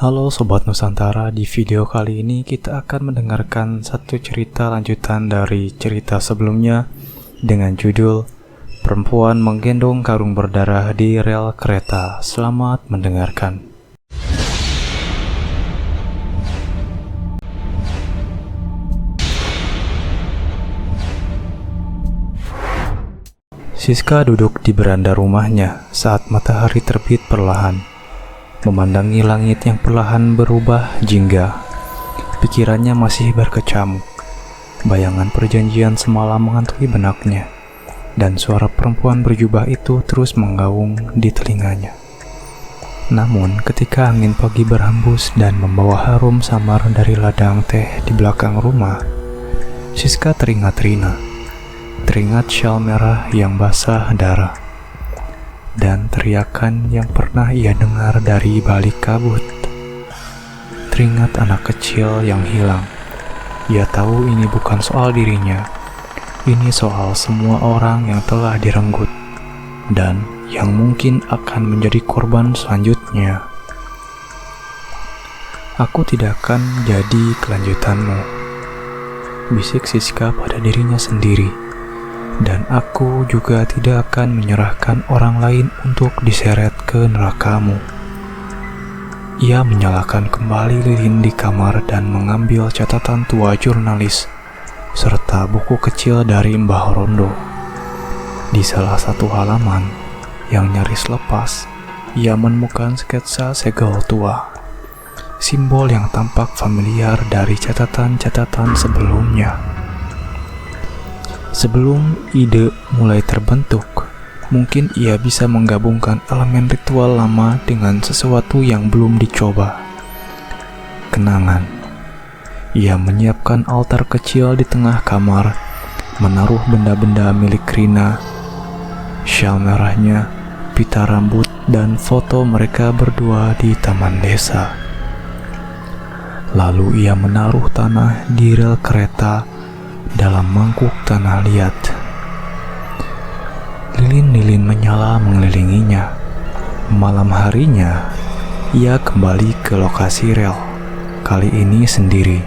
Halo Sobat Nusantara, di video kali ini kita akan mendengarkan satu cerita lanjutan dari cerita sebelumnya dengan judul Perempuan Menggendong Karung Berdarah di Rel Kereta. Selamat mendengarkan. Siska duduk di beranda rumahnya saat matahari terbit perlahan, memandangi langit yang perlahan berubah jingga. Pikirannya masih berkecamuk. Bayangan perjanjian semalam menghantui benaknya, dan suara perempuan berjubah itu terus menggaung di telinganya. Namun ketika angin pagi berhembus dan membawa harum samar dari ladang teh di belakang rumah, Siska teringat Rina. Teringat syal merah yang basah darah, dan teriakan yang pernah ia dengar dari balik kabut. Teringat anak kecil yang hilang. Ia tahu ini bukan soal dirinya. Ini soal semua orang yang telah direnggut dan yang mungkin akan menjadi korban selanjutnya. Aku tidak akan jadi kelanjutanmu, bisik Siska pada dirinya sendiri. Dan aku juga tidak akan menyerahkan orang lain untuk diseret ke nerakamu. Ia menyalakan kembali lilin di kamar dan mengambil catatan tua jurnalis serta buku kecil dari Mbah Rondo. Di salah satu halaman yang nyaris lepas, ia menemukan sketsa segel tua, simbol yang tampak familiar dari catatan-catatan sebelumnya. Sebelum ide mulai terbentuk, mungkin ia bisa menggabungkan elemen ritual lama dengan sesuatu yang belum dicoba. Kenangan. Ia menyiapkan altar kecil di tengah kamar, menaruh benda-benda milik Rina, syal merahnya, pita rambut, dan foto mereka berdua di taman desa. Lalu ia menaruh tanah di rel kereta dalam mangkuk tanah liat. Lilin-lilin menyala mengelilinginya. Malam harinya, ia kembali ke lokasi rel. Kali ini sendiri.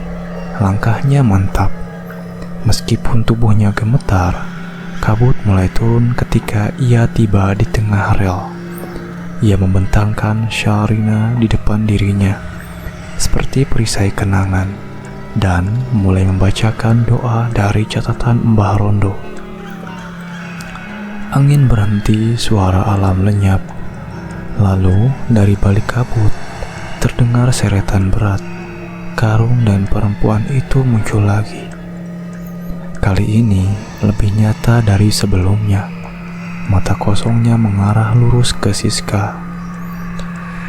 Langkahnya mantap. Meskipun tubuhnya gemetar, kabut mulai turun ketika ia tiba di tengah rel. Ia membentangkan syal Rina di depan dirinya, seperti perisai kenangan, dan mulai membacakan doa dari catatan Mbah Rondo. Angin berhenti, suara alam lenyap. Lalu dari balik kabut terdengar seretan berat. Karung dan perempuan itu muncul lagi. Kali ini lebih nyata dari sebelumnya. Mata kosongnya mengarah lurus ke Siska.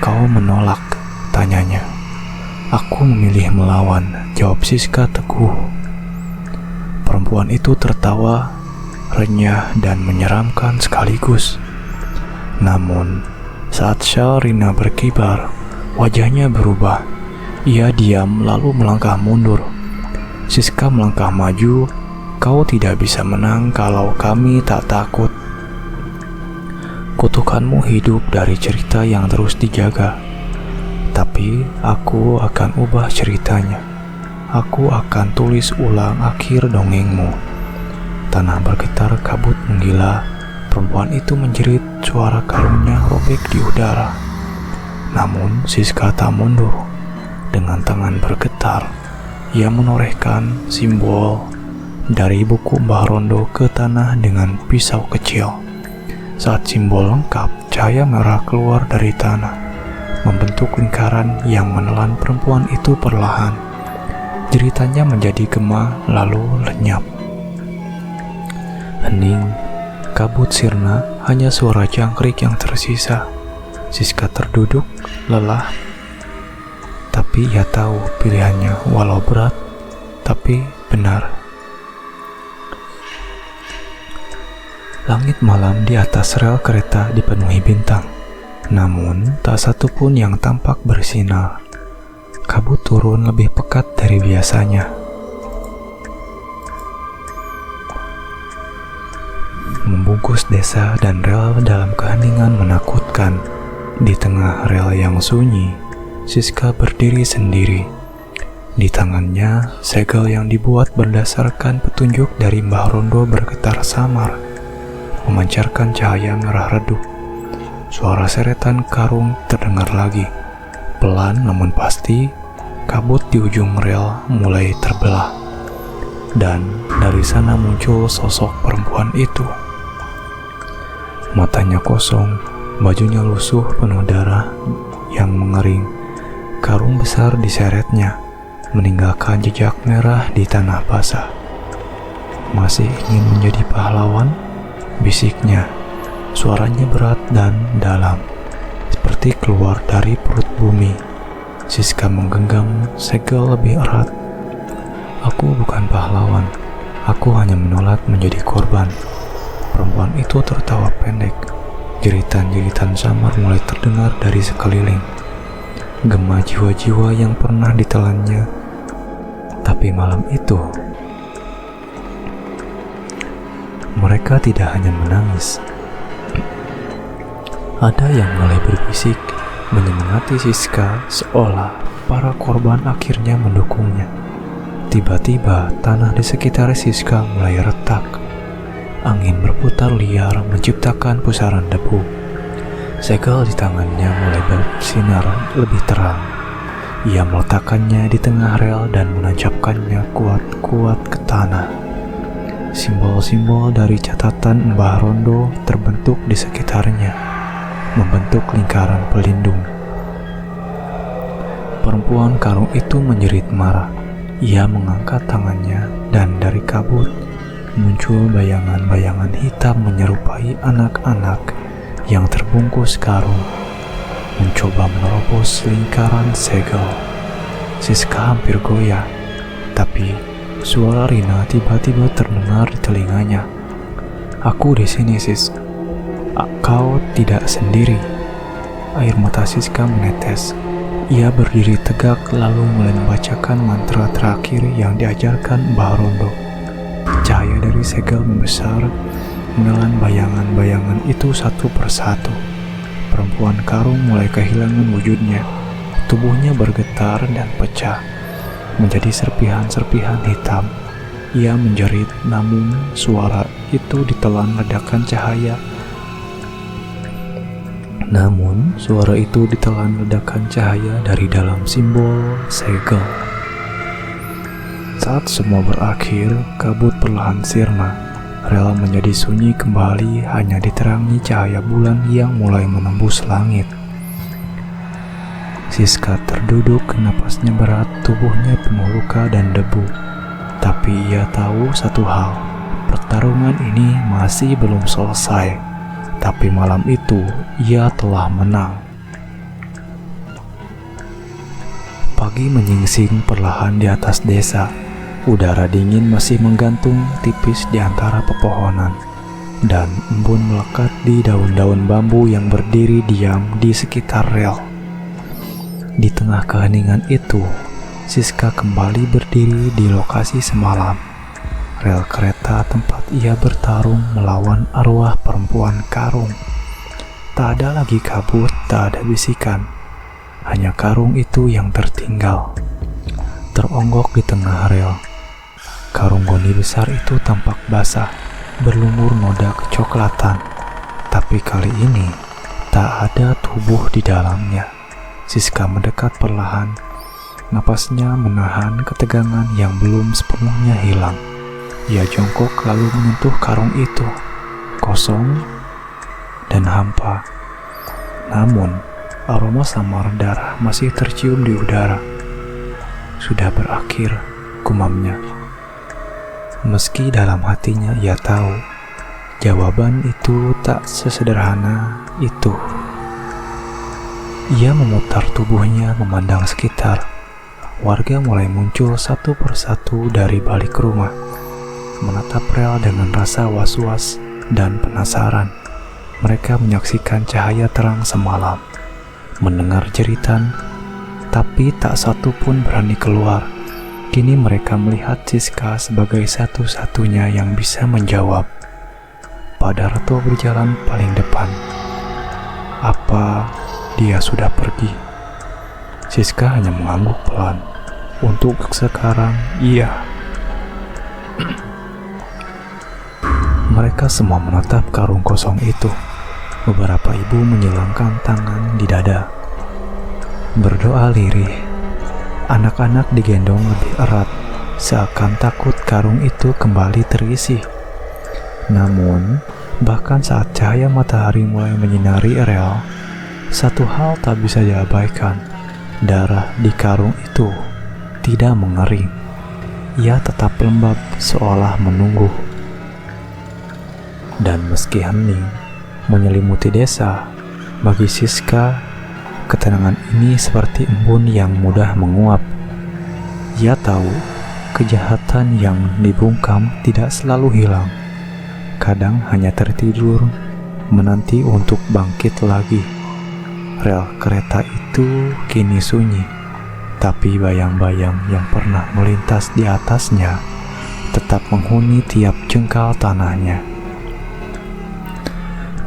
"Kau menolak?" tanyanya. "Aku memilih melawan," jawab Siska teguh. Perempuan itu tertawa, renyah dan menyeramkan sekaligus. Namun, saat syal Rina berkibar, wajahnya berubah. Ia diam lalu melangkah mundur. Siska melangkah maju. "Kau tidak bisa menang kalau kami tak takut. Kutukanmu hidup dari cerita yang terus dijaga. Tapi aku akan ubah ceritanya. Aku akan tulis ulang akhir dongengmu." Tanah bergetar, kabut menggila. Perempuan itu menjerit, suara karungnya robek di udara. Namun Siska tak mundur. Dengan tangan bergetar, ia menorehkan simbol dari buku Mbah Rondo ke tanah dengan pisau kecil. Saat simbol lengkap, cahaya merah keluar dari tanah, membentuk lingkaran yang menelan perempuan itu perlahan. Jeritannya menjadi gema lalu lenyap. Hening, kabut sirna, hanya suara jangkrik yang tersisa. Siska terduduk, lelah. Tapi ia tahu pilihannya, walau berat, tapi benar. Langit malam di atas rel kereta dipenuhi bintang. Namun, tak satu pun yang tampak bersinar. Kabut turun lebih pekat dari biasanya. Membungkus desa dan rel dalam keheningan menakutkan. Di tengah rel yang sunyi, Siska berdiri sendiri. Di tangannya, segel yang dibuat berdasarkan petunjuk dari Mbah Rondo bergetar samar, memancarkan cahaya merah redup. Suara seretan karung terdengar lagi. Pelan namun pasti, kabut di ujung rel mulai terbelah. Dan dari sana muncul sosok perempuan itu. Matanya kosong, bajunya lusuh penuh darah yang mengering. Karung besar diseretnya, meninggalkan jejak merah di tanah basah. Masih ingin menjadi pahlawan? Bisiknya. Suaranya berat dan dalam, seperti keluar dari perut bumi. Siska menggenggam segel lebih erat. Aku bukan pahlawan, aku hanya menolak menjadi korban. Perempuan itu tertawa pendek. Jeritan-jeritan samar mulai terdengar dari sekeliling. Gema jiwa-jiwa yang pernah ditelannya. Tapi malam itu, mereka tidak hanya menangis. Ada yang mulai berbisik, menyemangati Siska seolah para korban akhirnya mendukungnya. Tiba-tiba tanah di sekitar Siska mulai retak. Angin berputar liar menciptakan pusaran debu. Segel di tangannya mulai bersinar lebih terang. Ia meletakkannya di tengah rel dan menancapkannya kuat-kuat ke tanah. Simbol-simbol dari catatan Mbah Rondo terbentuk di sekitarnya, membentuk lingkaran pelindung. Perempuan karung itu menjerit marah. Ia mengangkat tangannya dan dari kabut muncul bayangan-bayangan hitam menyerupai anak-anak yang terbungkus karung, mencoba menerobos lingkaran segel. Siska hampir goyah, tapi suara Rina tiba-tiba terdengar di telinganya. "Aku di sini, Sis. Kau tidak sendiri." Air mata Siska menetes. Ia berdiri tegak lalu mulai membacakan mantra terakhir yang diajarkan Mbah Rondo. Cahaya dari segel membesar, menelan bayangan-bayangan itu satu persatu. Perempuan karung mulai kehilangan wujudnya. Tubuhnya bergetar dan pecah menjadi serpihan-serpihan hitam. Ia menjerit, namun suara itu ditelan ledakan cahaya. Dari dalam simbol segel. Saat semua berakhir, kabut perlahan sirna. Rel menjadi sunyi kembali, hanya diterangi cahaya bulan yang mulai menembus langit. Siska terduduk, napasnya berat, tubuhnya penuh luka dan debu. Tapi ia tahu satu hal, pertarungan ini masih belum selesai. Tapi malam itu, ia telah menang. Pagi menyingsing perlahan di atas desa. Udara dingin masih menggantung tipis di antara pepohonan, dan embun melekat di daun-daun bambu yang berdiri diam di sekitar rel. Di tengah keheningan itu, Siska kembali berdiri di lokasi semalam. Rel kereta tempat ia bertarung melawan arwah perempuan karung. Tak ada lagi kabut, tak ada bisikan. Hanya karung itu yang tertinggal, teronggok di tengah rel. Karung goni besar itu tampak basah, berlumur noda kecoklatan. Tapi kali ini, tak ada tubuh di dalamnya. Siska mendekat perlahan, napasnya menahan ketegangan yang belum sepenuhnya hilang. Ia jongkok lalu menyentuh karung itu, kosong dan hampa. Namun, aroma samar darah masih tercium di udara. Sudah berakhir, gumamnya. Meski dalam hatinya ia tahu, jawaban itu tak sesederhana itu. Ia memutar tubuhnya memandang sekitar. Warga mulai muncul satu persatu dari balik rumah, menatap rel dengan rasa was-was dan penasaran. Mereka menyaksikan cahaya terang semalam, mendengar jeritan, tapi tak satu pun berani keluar. Kini mereka melihat Siska sebagai satu-satunya yang bisa menjawab. Padarto berjalan paling depan. Apa dia sudah pergi? Siska hanya mengangguk pelan. Untuk sekarang, iya. Mereka semua menatap karung kosong itu. Beberapa ibu menyilangkan tangan di dada, berdoa lirih. Anak-anak digendong lebih erat, seakan takut karung itu kembali terisi. Namun, bahkan saat cahaya matahari mulai menyinari Rel, satu hal tak bisa diabaikan. Darah di karung itu tidak mengering. Ia tetap lembab seolah menunggu. Dan meski hening menyelimuti desa, bagi Siska, ketenangan ini seperti embun yang mudah menguap. Ia tahu kejahatan yang dibungkam tidak selalu hilang. Kadang hanya tertidur, menanti untuk bangkit lagi. Rel kereta itu kini sunyi, tapi bayang-bayang yang pernah melintas di atasnya tetap menghuni tiap jengkal tanahnya.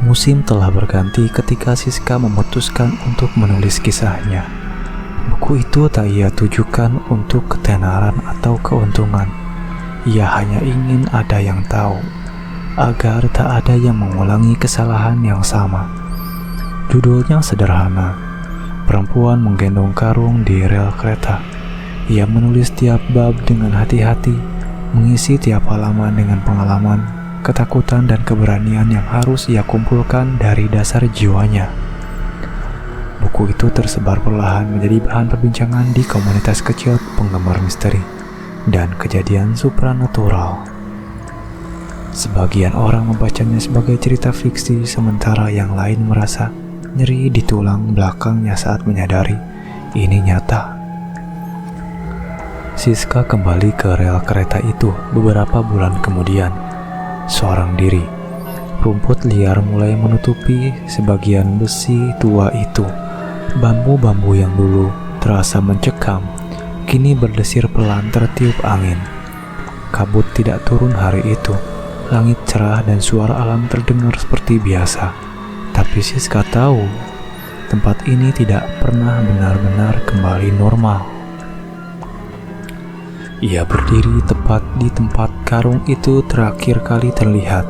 Musim telah berganti ketika Siska memutuskan untuk menulis kisahnya. Buku itu tak ia tujukan untuk ketenaran atau keuntungan. Ia hanya ingin ada yang tahu, agar tak ada yang mengulangi kesalahan yang sama. Judulnya sederhana, Perempuan Menggendong Karung di Rel Kereta. Ia menulis tiap bab dengan hati-hati, mengisi tiap halaman dengan pengalaman, ketakutan dan keberanian yang harus ia kumpulkan dari dasar jiwanya. Buku itu tersebar perlahan menjadi bahan perbincangan di komunitas kecil penggemar misteri dan kejadian supranatural. Sebagian orang membacanya sebagai cerita fiksi, sementara yang lain merasa nyeri di tulang belakangnya saat menyadari ini nyata. Siska kembali ke rel kereta itu beberapa bulan kemudian. Seorang diri, rumput liar mulai menutupi sebagian besi tua itu. Bambu-bambu yang dulu terasa mencekam, kini berdesir pelan tertiup angin. Kabut tidak turun hari itu. Langit cerah dan suara alam terdengar seperti biasa. Tapi Siska tahu, tempat ini tidak pernah benar-benar kembali normal. Ia berdiri tepat di tempat karung itu terakhir kali terlihat,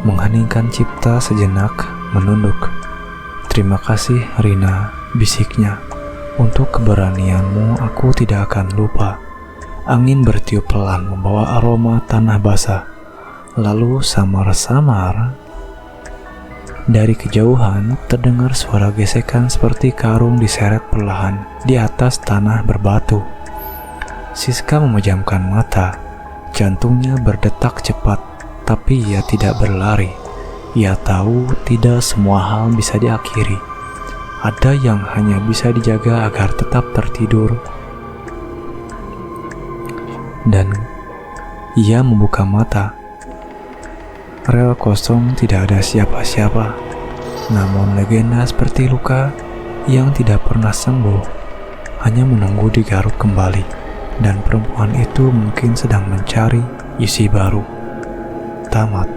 mengheningkan cipta sejenak, menunduk. "Terima kasih, Rina," bisiknya. "Untuk keberanianmu aku tidak akan lupa." Angin bertiup pelan membawa aroma tanah basah. Lalu samar-samar, dari kejauhan terdengar suara gesekan seperti karung diseret perlahan di atas tanah berbatu. Siska memejamkan mata, jantungnya berdetak cepat, tapi ia tidak berlari. Ia tahu tidak semua hal bisa diakhiri. Ada yang hanya bisa dijaga agar tetap tertidur. Dan ia membuka mata. Rel kosong, tidak ada siapa-siapa. Namun legenda seperti luka yang tidak pernah sembuh hanya menunggu digaruk kembali, dan perempuan itu mungkin sedang mencari isi baru. Tamat.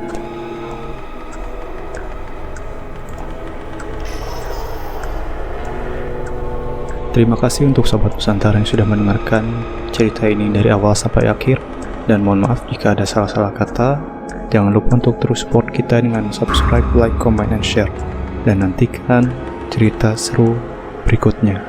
Terima kasih untuk Sobat Nusantara yang sudah mendengarkan cerita ini dari awal sampai akhir, dan mohon maaf jika ada salah-salah kata. Jangan lupa untuk terus support kita dengan subscribe, like, comment, and share. Dan nantikan cerita seru berikutnya.